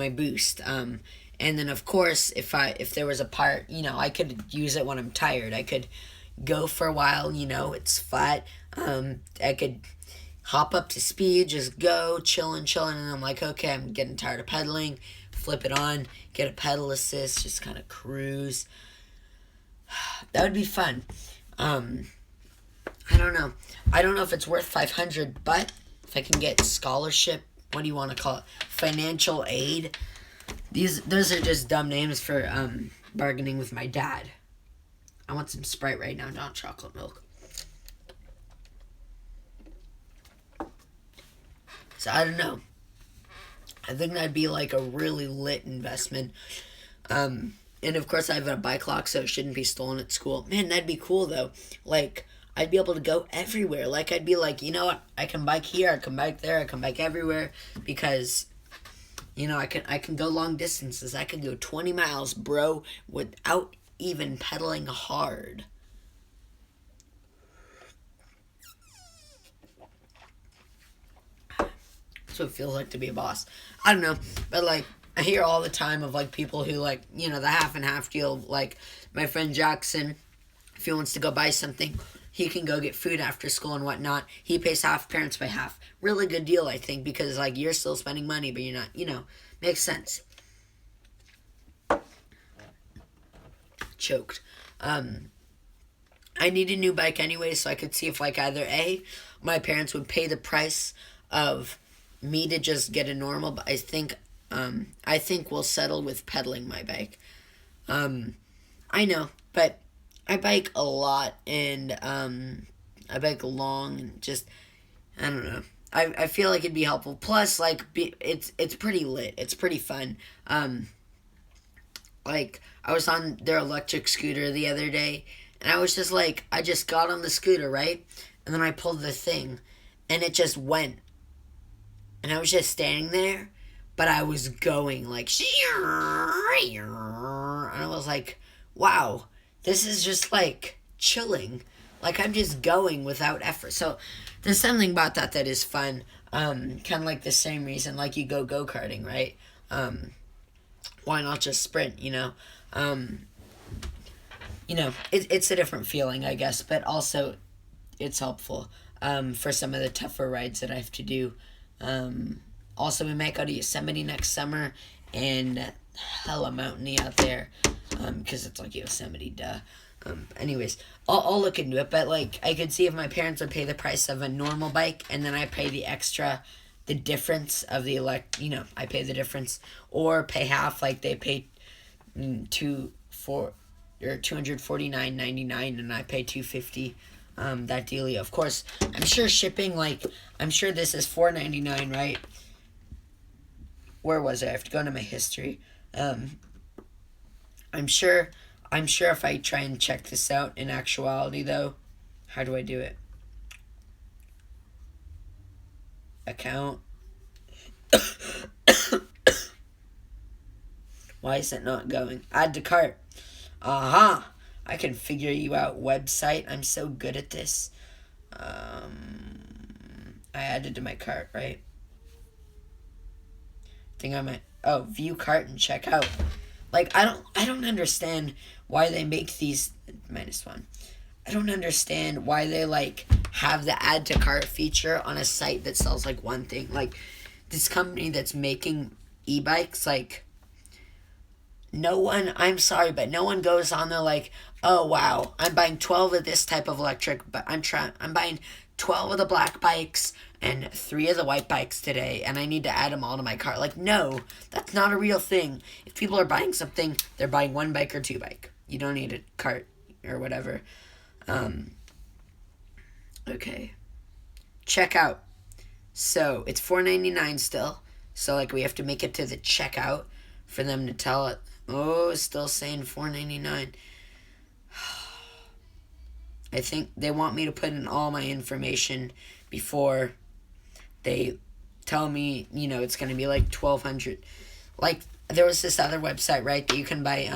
boost. And then of course if there was a part, I could use it when I'm tired. I could go for a while, it's flat. I could hop up to speed, just go, chilling, and I'm like, okay, I'm getting tired of pedaling, flip it on, get a pedal assist, just kind of cruise. That would be fun. I don't know. I don't know if it's worth 500, but if I can get scholarship, what do you want to call it? Financial aid. Those are just dumb names for bargaining with my dad. I want some Sprite right now, not chocolate milk. So I don't know. I think that'd be like a really lit investment. And of course I have a bike lock, so it shouldn't be stolen at school. Man, that'd be cool though. Like, I'd be able to go everywhere. Like, I'd be like, you know what? I can bike here, I can bike there, I can bike everywhere. Because, I can go long distances. I can go 20 miles, bro, without even pedaling hard. That's what it feels like to be a boss. I don't know, but like I hear all the time of like people who like the half and half deal. Like my friend Jackson, if he wants to go buy something, he can go get food after school and whatnot. He pays half, parents pay half. Really good deal, I think, because like you're still spending money, but you're not. Makes sense. Choked. I need a new bike anyway, so I could see if like either A, my parents would pay the price of me to just get a normal, but I think we'll settle with pedaling my bike. I know, but I bike a lot, and I bike long, and just I don't know. I feel like it'd be helpful. Plus, like it's pretty lit. It's pretty fun. Like I was on their electric scooter the other day, and I was just like, I just got on the scooter, right, and then I pulled the thing, and it just went. And I was just standing there, but I was going like, and I was like, wow, this is just like chilling. Like I'm just going without effort. So there's something about that is fun. Kind of like the same reason like you go go-karting, right? Why not just sprint, it's a different feeling, I guess, but also it's helpful for some of the tougher rides that I have to do. Also, we might go to Yosemite next summer, and hella mountainy out there, because it's like Yosemite, duh. Anyways, I'll look into it, but like I could see if my parents would pay the price of a normal bike, and then I pay the difference of the I pay the difference, or pay half, like they pay $249.99, and I pay $250. That dealie. Of course, I'm sure shipping, I'm sure this is $4.99, right? Where was I? I have to go into my history. I'm sure if I try and check this out in actuality, though, how do I do it? Account. Why is it not going? Add to cart. Aha! I can figure you out. Website. I'm so good at this. I added to my cart, right? I think I might. Oh, view cart and check out. Like, I don't understand why they make these -1. I don't understand why they like have the add to cart feature on a site that sells like one thing. Like, this company that's making e-bikes, like, no one, I'm sorry, but no one goes on there like, oh wow, I'm buying 12 of this type of electric, but I'm buying 12 of the black bikes and 3 of the white bikes today, and I need to add them all to my cart. Like, no, that's not a real thing. If people are buying something, they're buying 1 bike or 2 bike. You don't need a cart or whatever. Okay. Checkout. So, it's $4.99 still. So, like, we have to make it to the checkout for them to tell it. Oh, it's still saying $4.99. I think they want me to put in all my information before they tell me, you know, it's going to be like $1,200. Like, there was this other website, right, that you can buy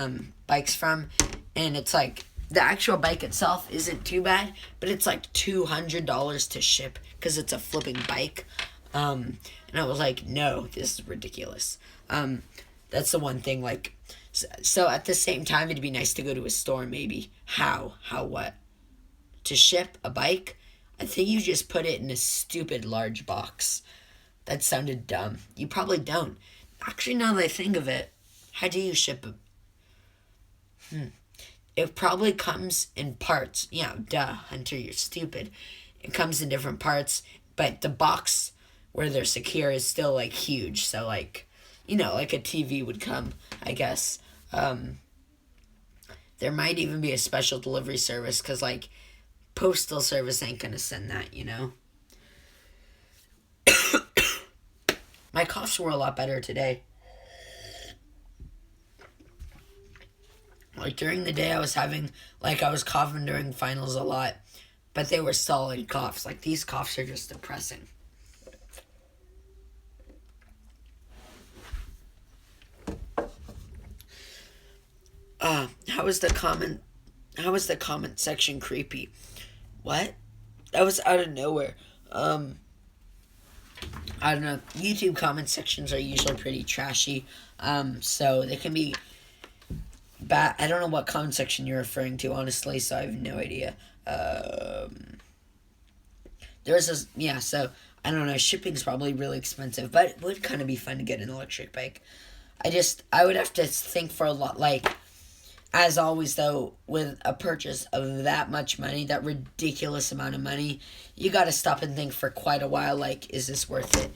bikes from, and it's like, the actual bike itself isn't too bad, but it's like $200 to ship because it's a flipping bike. And I was like, no, this is ridiculous. That's the one thing, like, so at the same time, it'd be nice to go to a store, maybe. How what? To ship a bike? I think you just put it in a stupid large box. That sounded dumb. You probably don't. Actually, now that I think of it, how do you ship it? It probably comes in parts. Yeah, duh, Hunter, you're stupid. It comes in different parts, but the box where they're secure is still, like, huge. So, like, you know, like a TV would come, I guess. There might even be a special delivery service, because, like, postal service ain't gonna send that, you know? My coughs were a lot better today. Like, during the day, I was coughing during finals a lot, but they were solid coughs. Like, these coughs are just depressing. How was the comment section creepy? What? That was out of nowhere. I don't know. YouTube comment sections are usually pretty trashy. So they can be bad. I don't know what comment section you're referring to, honestly, so I have no idea. There's this, yeah, so, I don't know, shipping's probably really expensive, but it would kind of be fun to get an electric bike. I would have to think for a lot, like, as always, though, with a purchase of that much money, that ridiculous amount of money, you gotta stop and think for quite a while, like, is this worth it?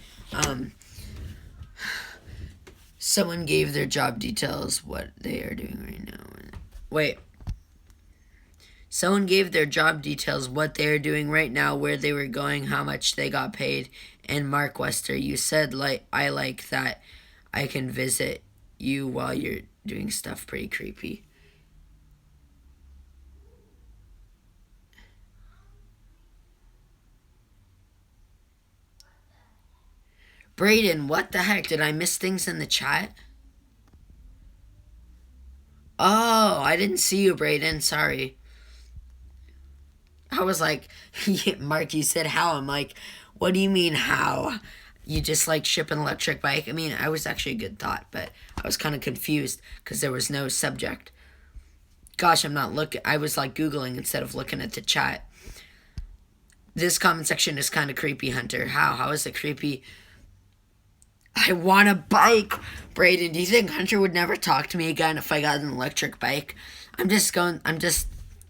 Someone gave their job details, what they are doing right now. Wait. Someone gave their job details, what they are doing right now, where they were going, how much they got paid, and Mark Wester, you said, like, I like that I can visit you while you're doing stuff. Pretty creepy. Brayden, what the heck? Did I miss things in the chat? Oh, I didn't see you, Brayden. Sorry. I was like, Mark, you said how? I'm like, what do you mean how? You just like ship an electric bike? I mean, I was actually a good thought, but I was kind of confused because there was no subject. Gosh, I was like Googling instead of looking at the chat. This comment section is kind of creepy, Hunter. How? How is it creepy? I want a bike. Brayden, do you think Hunter would never talk to me again if I got an electric bike? I'm just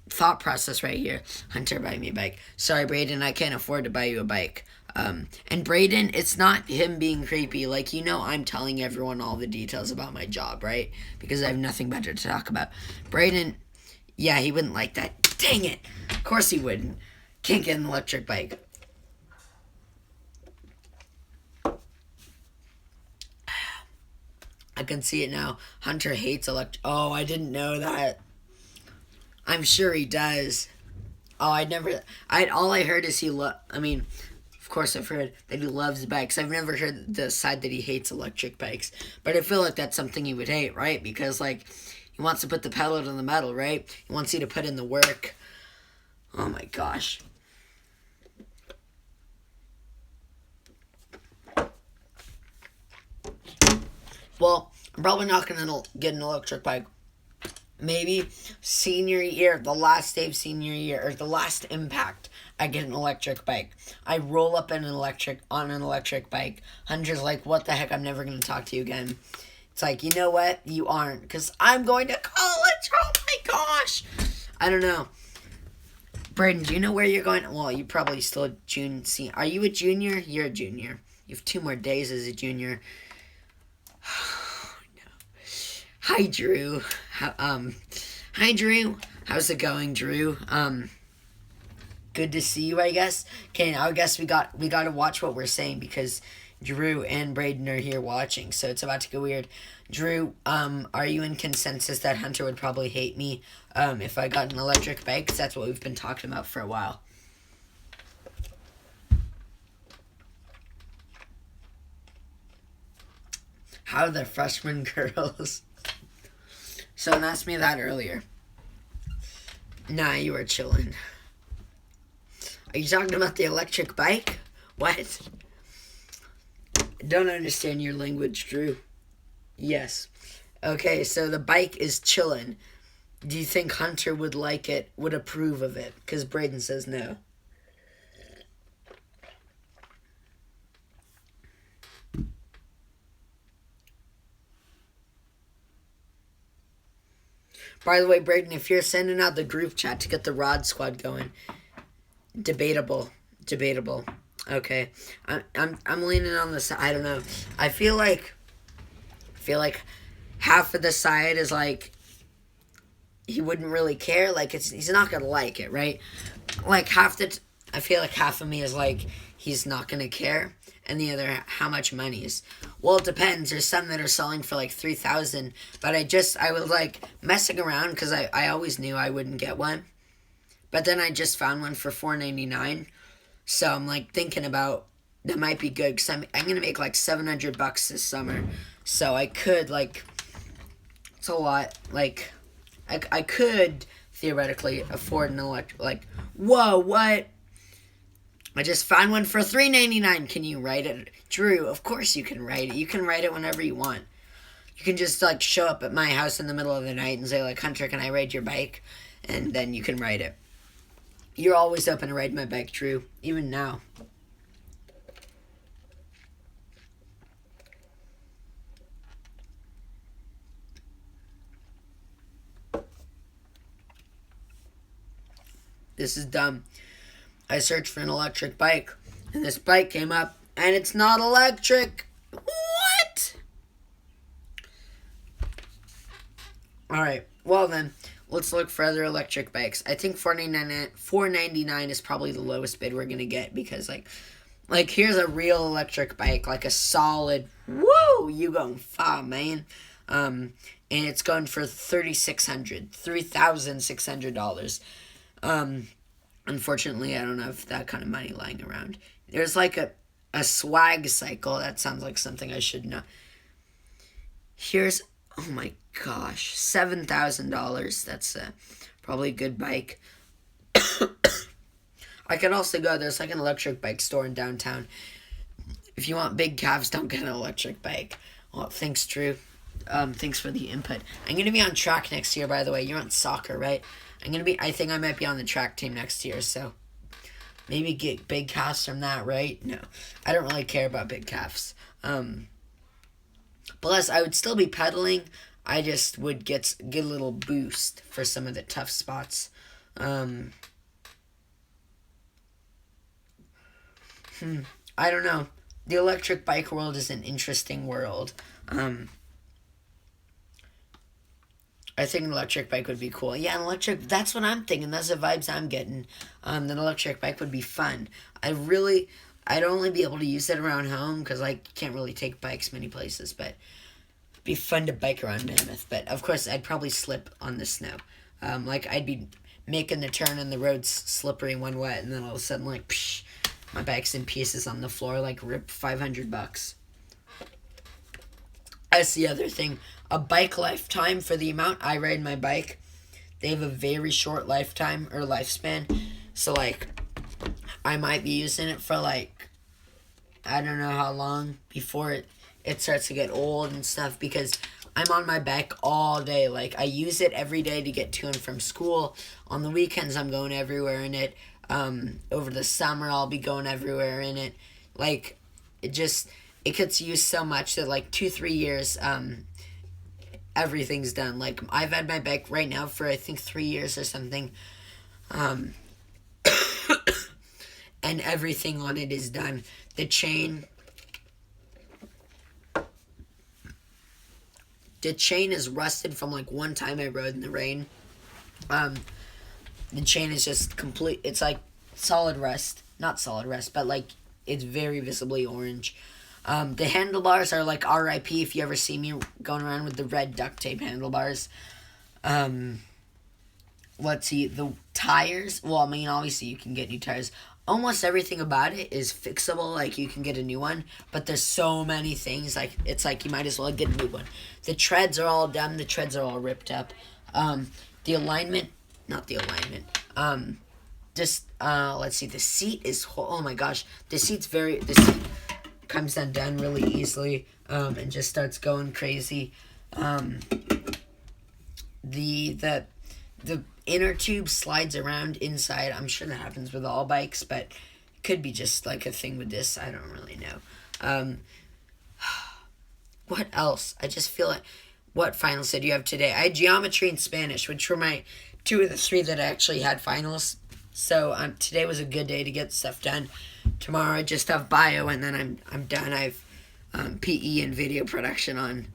thought process right here. Hunter, buy me a bike. Sorry, Brayden, I can't afford to buy you a bike. And Brayden, it's not him being creepy. Like, you know, I'm telling everyone all the details about my job, right? Because I have nothing better to talk about. Brayden, yeah, he wouldn't like that. Dang it. Of course he wouldn't. Can't get an electric bike. I can see it now. Hunter hates Oh, I didn't know that. I'm sure he does. Oh, all I heard is of course I've heard that he loves bikes. I've never heard the side that he hates electric bikes. But I feel like that's something he would hate, right? Because, like, he wants to put the pedal to the metal, right? He wants you to put in the work. Oh my gosh. Well, I'm probably not going to get an electric bike. Maybe senior year, the last day of senior year, or the last impact, I get an electric bike. I roll up on an electric bike. Hunter's like, what the heck, I'm never going to talk to you again. It's like, you know what? You aren't, because I'm going to college. Oh my gosh. I don't know. Braden, do you know where you're going? Well, you're probably still a junior. Are you a junior? You're a junior. You have 2 more days as a junior. Hi, Drew. Hi, Drew. How's it going, Drew? Good to see you, I guess. Okay, I guess we got to watch what we're saying because Drew and Braden are here watching, so it's about to go weird. Drew, are you in consensus that Hunter would probably hate me if I got an electric bike? 'Cause that's what we've been talking about for a while. How are the freshman girls? Someone asked me that earlier. Nah, you were chilling. Are you talking about the electric bike? What? I don't understand your language, Drew. Yes. Okay, so the bike is chillin'. Do you think Hunter would like it, would approve of it? Because Braden says no. By the way, Braden, if you're sending out the group chat to get the Rod Squad going, debatable. Okay, I'm leaning on the side. I don't know. I feel like half of the side is like he wouldn't really care. Like he's not gonna like it, right? Like I feel like half of me is like he's not gonna care, and the other how much money is. Well, it depends. There's some that are selling for like 3,000, but I was like messing around because I always knew I wouldn't get one, but then I just found one for $4.99. So I'm like thinking about that might be good because I'm gonna make like $700 this summer, so I could like it's a lot. Like I could theoretically afford an electric. Like whoa, what? I just found one for $3.99. Can you write it, Drew? Of course you can write it. You can write it whenever you want. You can just like show up at my house in the middle of the night and say like, Hunter, can I ride your bike? And then you can write it. You're always open to ride my bike, Drew. Even now. This is dumb. I searched for an electric bike, and this bike came up, and it's not electric. What? Alright, well then, let's look for other electric bikes. I think $4.99 is probably the lowest bid we're going to get, because, like, here's a real electric bike, like a solid, woo, you going far, man. And it's going for $3,600. Unfortunately, I don't have that kind of money lying around. There's like a swag cycle. That sounds like something I should know. Here's, oh my gosh, $7,000. That's probably a good bike. I could also go, there's like an electric bike store in downtown. If you want big calves, don't get an electric bike. Well, thanks, Drew. Thanks for the input. I'm going to be on track next year, by the way. You're on soccer, right? I think I might be on the track team next year, so maybe get big calves from that, right? No, I don't really care about big calves. Plus, I would still be pedaling. I just would get a little boost for some of the tough spots. I don't know. The electric bike world is an interesting world. I think an electric bike would be cool. Yeah, that's what I'm thinking. That's the vibes I'm getting. An electric bike would be fun. I'd only be able to use it around home because I can't really take bikes many places, but it'd be fun to bike around Mammoth. But, of course, I'd probably slip on the snow. I'd be making the turn and the road's slippery when wet, and then all of a sudden, like, psh, my bike's in pieces on the floor, like, rip $500. That's the other thing. A bike lifetime, for the amount I ride my bike, they have a very short lifetime or lifespan. So, like, I might be using it for, like, I don't know how long before it starts to get old and stuff, because I'm on my bike all day. Like, I use it every day to get to and from school. On the weekends, I'm going everywhere in it. Over the summer, I'll be going everywhere in it. Like, it gets used so much that, like, 2-3 years, everything's done. Like, I've had my bike right now for, I think, 3 years or something. And everything on it is done. The chain is rusted from, like, one time I rode in the rain. The chain is just complete. It's like solid rust. Not solid rust, but, like, it's very visibly orange. The handlebars are like RIP if you ever see me going around with the red duct tape handlebars. Let's see, the tires. Well, I mean, obviously you can get new tires. Almost everything about it is fixable. Like, you can get a new one, but there's so many things. Like, it's like you might as well get a new one. The treads are all done. The treads are all ripped up. The alignment, not the alignment. Let's see. The seat is. Oh my gosh, the seat comes undone really easily. And just starts going crazy. The inner tube slides around inside. I'm sure that happens with all bikes, but it could be just like a thing with this. I don't really know. What else? I just feel like, what finals did you have today? I had geometry and Spanish, which were my 2 of the 3 that I actually had finals. So today was a good day to get stuff done. Tomorrow I just have bio, and then I'm done. I've PE and video production on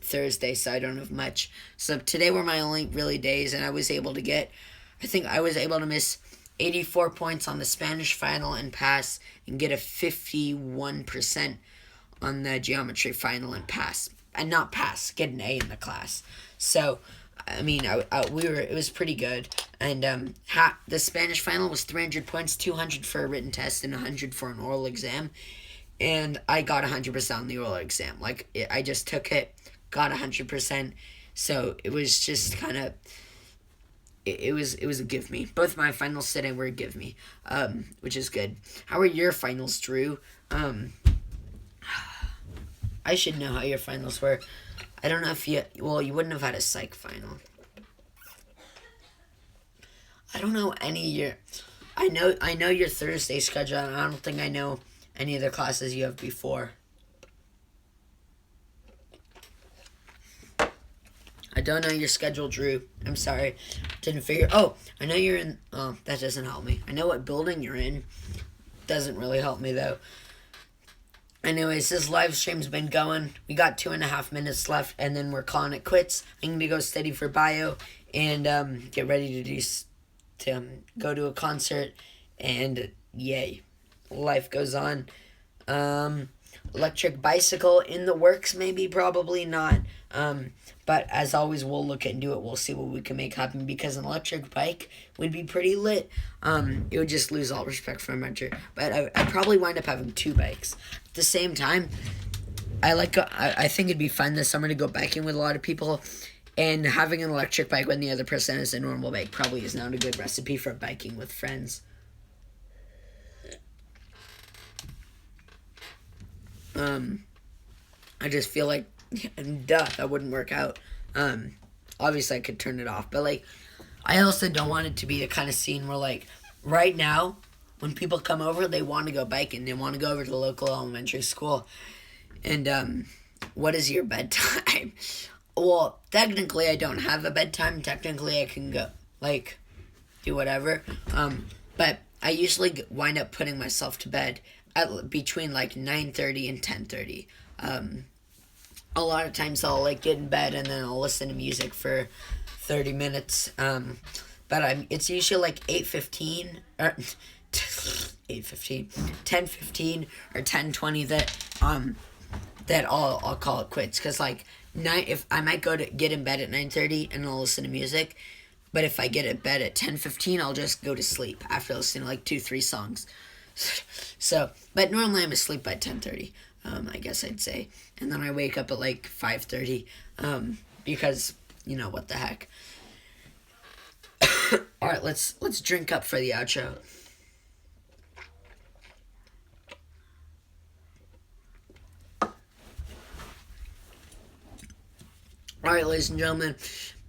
Thursday, so I don't have much. So today were my only really days, and I was able to miss 84 points on the Spanish final and pass, and get a 51% on the geometry final and pass. And not pass, get an A in the class. So, I mean, it was pretty good. And the Spanish final was 300 points, 200 for a written test, and 100 for an oral exam. And I got 100% on the oral exam. Like, I just took it, got 100%. So it was just kind of, it was a give me. Both my finals today were a give me, which is good. How were your finals, Drew? I should know how your finals were. I don't know if you wouldn't have had a psych final. I don't know any of your, I know your Thursday schedule, and I don't think I know any of the classes you have before. I don't know your schedule, Drew. I'm sorry. Didn't figure. Oh, I know you're in. Oh, that doesn't help me. I know what building you're in. Doesn't really help me, though. Anyways, this live stream's been going. We got 2.5 minutes left, and then we're calling it quits. I'm going to go study for bio and get ready to go to a concert. And yay. Life goes on. Electric bicycle in the works, maybe, probably not. But as always, we'll look into it. We'll see what we can make happen, because an electric bike would be pretty lit. It would just lose all respect for a mentor. But I'd probably wind up having 2 bikes. At the same time, I think it'd be fun this summer to go biking with a lot of people. And having an electric bike when the other person has a normal bike probably is not a good recipe for biking with friends. I just feel like, that wouldn't work out. Obviously I could turn it off, but, like, I also don't want it to be the kind of scene where, like, right now, when people come over, they want to go biking. They want to go over to the local elementary school. And, what is your bedtime? Well, technically I don't have a bedtime. Technically I can go, like, do whatever. But I usually wind up putting myself to bed at between, like, 9:30 and 10:30. A lot of times I'll, like, get in bed and then I'll listen to music for 30 minutes. But it's usually like 8:15 or 8:15, 10:15 or 10:20 that I'll call it quits. Cause, like, if I might get in bed at 9:30 and I'll listen to music, but if I get in bed at 10:15, I'll just go to sleep after listening to, like, 2-3 songs. So, but normally I'm asleep by 10:30. I guess I'd say. And then I wake up at, like, 5:30, because, you know, what the heck. Alright, let's drink up for the outro. Alright, ladies and gentlemen,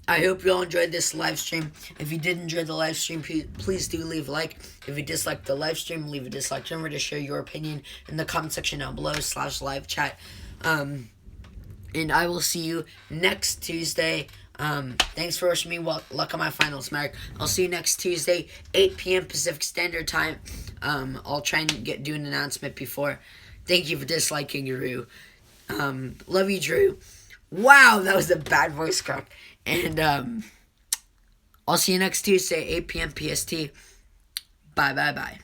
I hope you all enjoyed this live stream. If you did enjoy the live stream, please do leave a like. If you disliked the live stream, leave a dislike. Remember to share your opinion in the comment section down below /live chat. And I will see you next Tuesday. Thanks for wishing me luck on my finals, Mark. I'll see you next Tuesday, 8 p.m. Pacific Standard Time. I'll try and do an announcement before. Thank you for disliking Drew. Love you, Drew. Wow, that was a bad voice crack. And I'll see you next Tuesday, 8 p.m. PST. Bye.